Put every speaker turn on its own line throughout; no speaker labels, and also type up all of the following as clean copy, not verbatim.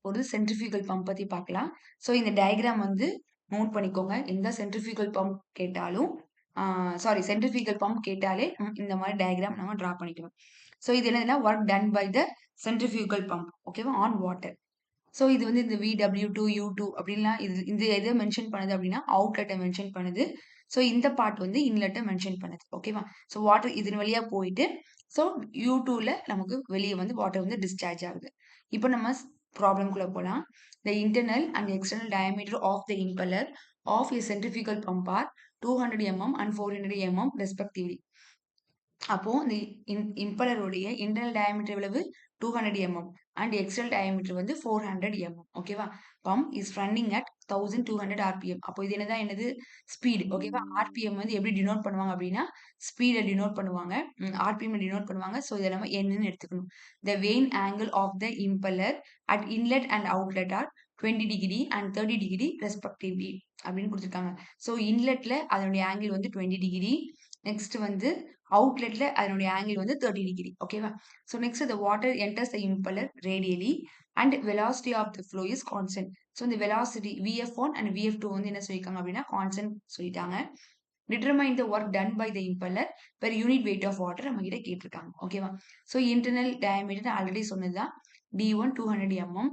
ஒரு centrifugal pump பத்தி பார்க்கலாம். ஸோ இந்த டயகிராம் வந்து நோட் பண்ணிக்கோங்க. எந்த சென்ட்ரிஃபியூகல் பம்ப் கேட்டாலும் சென்ட்ரிஃபியூகல் பம்ப் கேட்டாலே இந்த மாதிரி டயகிராம் நம்ம டிரா பண்ணிக்கணும். ஸோ இது என்னதுன்னா work done by the centrifugal pump ஓகேவா ஆன் வாட்டர். ஸோ இது வந்து இந்த VW2, U2 அப்படின்லாம் இந்த எதை மென்ஷன் பண்ணுது அப்படின்னா அவுட்லெட்டை மென்ஷன் பண்ணுது. ஸோ இந்த பார்ட் வந்து இன்லெட்டை மென்ஷன் பண்ணுது ஓகேவா. ஸோ வாட்டர் இதன் வழியா போயிட்டு ஸோ U2ல நமக்கு வெளியே வந்து வாட்டர் வந்து டிஸ்சார்ஜ் ஆகுது. இப்போ நம்ம ப்ராப்ளம்குள்ள போலாம். The internal and external diameter of the impeller of a centrifugal pump are 200 mm and 400 mm respectively. அப்போ இந்த இம்பலர் உடைய இன்டர்னல் டயாமீட்டர் எவ்வளவு 200 mm அண்ட் எக்ஸ்டர்னல் டயாமீட்டர் வந்து 400 mm ஓகேவா. Pump is running at 1200 rpm. அப்போ இது என்னது ஸ்பீட் ஓகேவா. rpm வந்து எப்படி டினோட் பண்ணுவாங்க அப்படின்னா ஸ்பீடை டினோட் பண்ணுவாங்க, rpm டினோட் பண்ணுவாங்க. ஸோ இதை நம்ம என்னன்னு எடுத்துக்கணும். The vane angle of the impeller at inlet and outlet are 20 degree and 30 degree respectively அப்படின்னு கொடுத்துருக்காங்க. ஸோ இன்லெட்ல அதனுடைய ஆங்கிள் வந்து 20 டிகிரி, நெக்ஸ்ட் வந்து அவுட்லெட்ல அதனுடைய ஆங்கிள் வந்து 30 டிகிரி ஓகேவா. So next the water enters the impeller radially and velocity of the flow is constant. So இந்த velocity VF1 and VF2 வந்து என்ன சொல்லியிருக்காங்க அப்படின்னா கான்ஸ்டன்ட் சொல்லிட்டாங்க. determine the work done by the impeller per unit weight of water நம்ம கிட்ட கேட்டிருக்காங்க ஓகேவா. ஸோ இன்டர்னல் டயாமீட்டர் ஆல்ரெடி சொன்னதுதான் D1 200 mm.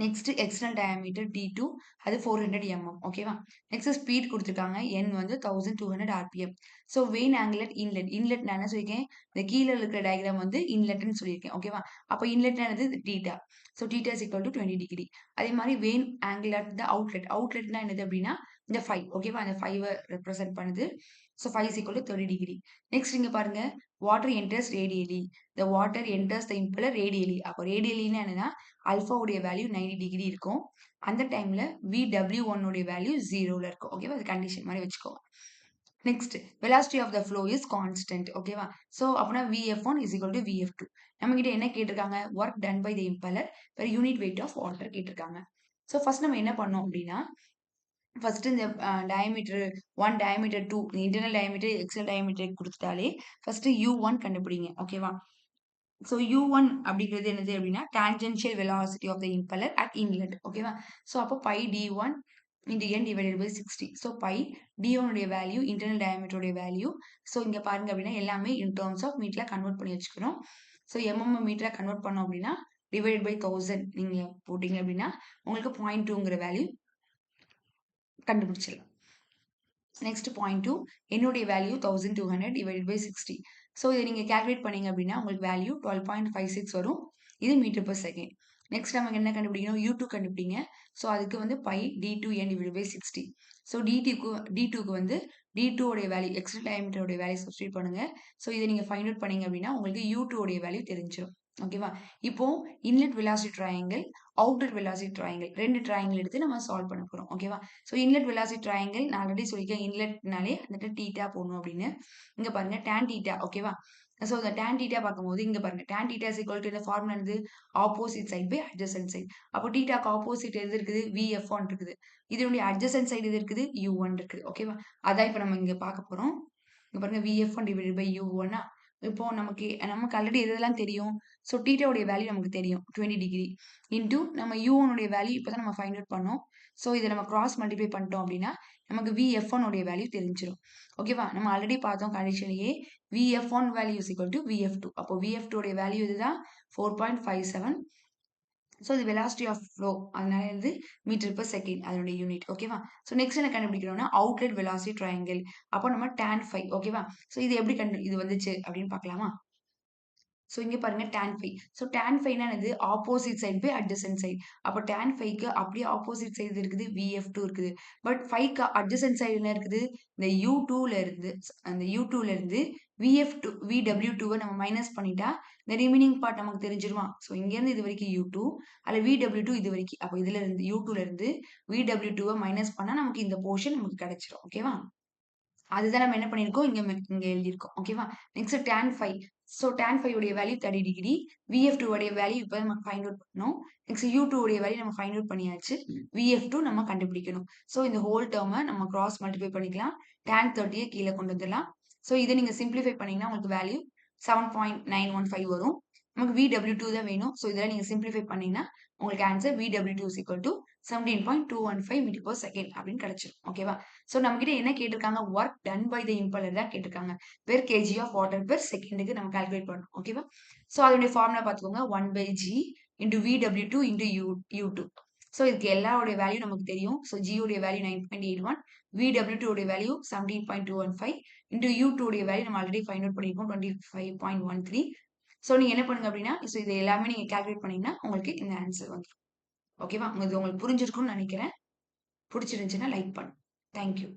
Next external diameter D2 அது 400 mm ஓகேவா. நெக்ஸ்ட் ஸ்பீட் கொடுத்துருக்காங்க n வந்து 1200 rpm. So vane angle at inlet நான் என்ன சொல்லியிருக்கேன், இந்த கீழே இருக்கிற டயக்ராம் வந்து இன்லெட்னு சொல்லியிருக்கேன் ஓகேவா. அப்போ இன்லெட்னானது theta. So theta is equal to 20 degree. அதே மாதிரி வெயின் ஆங்கிள் அட் த அவுட்லெட்னா என்னது அப்படின்னா இந்த 5 ஓகேவா. அந்த 5 ரெப்ரசென்ட் பண்ணுது. So 5 is equal to 30 degree. Next இங்க பாருங்க water enters radially. The water enters the impeller radially. அப்போ ரேடியலின்னா என்னன்னா அல்ஃபாவுடைய வேல்யூ 90 டிகிரி இருக்கும். அந்த டைம்ல VW1 உடைய வேல்யூ 0ல இருக்கும் ஓகேவா. அது கண்டிஷன் மாதிரி வச்சுக்கோங்க. Next velocity of the flow is constant ஓகேவா. ஸோ அப்படின்னா VF1 is equal to VF2. நம்ம கிட்ட என்ன கேட்டிருக்காங்க, work done by the impeller per unit weight of water கேட்டிருக்காங்க. ஸோ ஃபர்ஸ்ட் நம்ம என்ன பண்ணோம் அப்படின்னா ஃபர்ஸ்ட் இந்த diameter 1 diameter 2 internal diameter external diameter கொடுத்துட்டாலே ஃபர்ஸ்ட் U1 கண்டுபிடிங்க ஓகேவா. ஸோ U1 அப்படிங்கிறது என்னது அப்படின்னா tangential velocity of the impeller at inlet ஓகேவா. ஸோ அப்போ pi D1 into n divided by 60. So pi D1 உடைய வேல்யூ இன்டர்னல் டயாமீட்டர் உடைய வேல்யூ. ஸோ இங்க பாருங்க அப்படின்னா எல்லாமே இன் டர்ம்ஸ் ஆஃப் மீட்டர்ல கன்வெர்ட் பண்ணி வச்சுக்கிறோம். ஸோ mm மீட்டரா கன்வெர்ட் பண்ணோம் அப்படின்னா டிவைட் பை 1000 நீங்க போட்டீங்க அப்படின்னா உங்களுக்கு 0.2ங்கிற வேல்யூ கண்டுபிடிச்சிடலாம். நெக்ஸ்ட் 0.2 என்னுடைய வேல்யூ 1200 டிவைடட் பை 60. ஸோ இதை நீங்க கால்குலேட் பண்ணீங்க அப்படின்னா உங்களுக்கு வேல்யூ 12.56 வரும். இது மீட்டர் பர் செகண்ட். நெக்ஸ்ட் நமக்கு என்ன கண்டுபிடிக்கணும், U2 கண்டுபிடிங்க. ஸோ அதுக்கு வந்து pi D2n divide by 60. So D2க்கு வந்து D2 உடைய வேல்யூ எக்ஸ்டர்னல் டயாமீட்டர் உடைய வேல்யூ சப்ஸ்டிட்யூட் பண்ணுங்க. ஸோ இதை நீங்க ஃபைண்ட் அவுட் பண்ணீங்க அப்படின்னா உங்களுக்கு U2 உடைய வேல்யூ தெரிஞ்சிடும் ஓகேவா. இப்போ inlet velocity triangle, outer velocity triangle, ரெண்டு ட்ரையாங்கிள் எடுத்து நம்ம சால்வ் பண்ண போறோம் ஓகேவா. ஸோ இன்லெட் வெலாசிட்டி ட்ரையாங்கிள் நான் ஆல்ரெடி சொல்லியிருக்கேன், இன்லெட்னாலே அந்த தீட்டா போடணும் அப்படின்னு. இங்க பாருங்க tan தீட்டா ஓகேவா. ஸோ இந்த tan தீட்டா பார்க்கும்போது இங்க பாருங்க tan theta is equal to இந்த ஃபார்முலா என்னது opposite side by adjacent side. அப்போ தீட்டாக்கு ஆப்போசிட் எது இருக்குது, VF1 இருக்குது. இதனுடைய அட்ஜசன்ட் சைடு எது இருக்குது, U1 இருக்குது ஓகேவா. அதான் இப்போ நம்ம இங்க பார்க்க போறோம். இங்க பாருங்க VF1 டிவைடட் பை U1. இப்போ நமக்கு ஆல்ரெடி எதெல்லாம் தெரியும். ஸோ தீட்டாவுடைய வேல்யூ நமக்கு தெரியும் 20 டிகிரி இன்டூ நம்ம U1 உடைய வேல்யூ இப்போதான் நம்ம ஃபைண்ட் அவுட் பண்ணோம். ஸோ இதை நம்ம கிராஸ் மல்டிப்ளை பண்ணிட்டோம் அப்படின்னா நமக்கு VF1 உடைய வேல்யூ தெரிஞ்சிடும் ஓகேவா. நம்ம ஆல்ரெடி பார்த்தோம் கண்டிஷனையே VF1 value is equal to VF2. அப்போ VF2 உடைய வேல்யூ இதுதான் 4.57. ஸோ இது வெலாசிட்டி ஆஃப் ஃப்ளோ, அதனால இது மீட்டர் பர் செகண்ட் அதனுடைய யூனிட் ஓகேவா. ஸோ நெக்ஸ்ட் என்ன கண்டுபிடிக்கிறோம்னா அவுட்லெட் வெலாசிட்டி ட்ரையாங்கிள். அப்போ நம்ம tan phi ஓகேவா. ஸோ இது எப்படி இது வந்துச்சு அப்படின்னு பார்க்கலாமா. ஸோ இங்க பாருங்க tan phi. So tan phi என்னது opposite side by adjacent side. அப்போ tan phi க்கு அப்படியே ஆப்போசிட் சைடு இருக்குது VF2 இருக்குது. பட் phi க்கு அட்ஜசன்ட் சைடு என்ன இருக்குது, இந்த U2ல இருந்து அந்த U2ல இருந்து VW2வை நம்ம மைனஸ் பண்ணிட்டா இந்த ரிமைனிங் பார்ட் நமக்கு தெரிஞ்சிருமா. ஸோ இங்க இருந்து இது வரைக்கும் U2 அல்ல VW2 இது வரைக்கும். அப்போ இதுல இருந்து U2ல இருந்து VW2வை மைனஸ் பண்ணா நமக்கு இந்த போர்ஷன் நமக்கு கிடைச்சிரும் ஓகேவா. அதுதான் நம்ம என்ன பண்ணியிருக்கோம், இங்க எழுதியிருக்கோம் ஓகேவா. Next tan phi. So tan phi உடைய வேல்யூ 30 டிகிரி. VF2 உடைய வேல்யூ இப்போ நம்ம ஃபைண்ட் அவுட் பண்ணோம். நெக்ஸ்ட் U2 உடைய வேல்யூ நம்ம ஃபைண்ட் அவுட் பண்ணியாச்சு. VF2 நம்ம கண்டுபிடிக்கணும். ஸோ இந்த ஹோல் டேர்மை நம்ம கிராஸ் மல்டிப்ளை பண்ணிக்கலாம். tan 30 கீழே கொண்டு வந்துடலாம். ஸோ இதை நீங்க சிம்பிளிஃபை பண்ணீங்கன்னா உங்களுக்கு வேல்யூ 7.915 வரும். நமக்கு VW2 தான் வேணும். ஸோ இதெல்லாம் நீங்க சிம்பிளிஃபை பண்ணீங்கன்னா, உங்களுக்கு answer VW2 is equal to 17.215 metre per second அப்படின்னு கிடைச்சிரும். ஓகேவா? ஸோ நம்மகிட்ட என்ன கேட்டிருக்காங்க? Work done by the impeller தான் கேட்டிருக்காங்க. Per KG of water per செகண்டுக்கு நம்ம கால்குலேட் பண்ணணும். ஓகேவா? ஸோ அதோடைய ஃபார்முலா பார்த்துக்கோங்க. 1/g into VW2 into U2. So இதுக்கு எல்லாருடைய வேல்யூ நமக்கு தெரியும். ஸோ G உடைய வேல்யூ 9.81, VW2 உடைய வேல்யூ 17.215 இன்டு U2 உடைய வேல்யூ நம்ம ஆல்ரெடி ஃபைண்ட் அவுட் பண்ணியிருக்கோம் 25.13. ஸோ நீங்க என்ன பண்ணுங்க அப்படின்னா, ஸோ இது எல்லாமே நீங்க கால்குலேட் பண்ணீங்கன்னா, உங்களுக்கு இந்த ஆன்சர் வந்துரும். ஓகேவா? இது உங்களுக்கு புரிஞ்சிருக்கும்னு நினைக்கிறேன். புடிச்சிருந்துச்சுன்னா லைக் பண்ணுங்க. Thank you.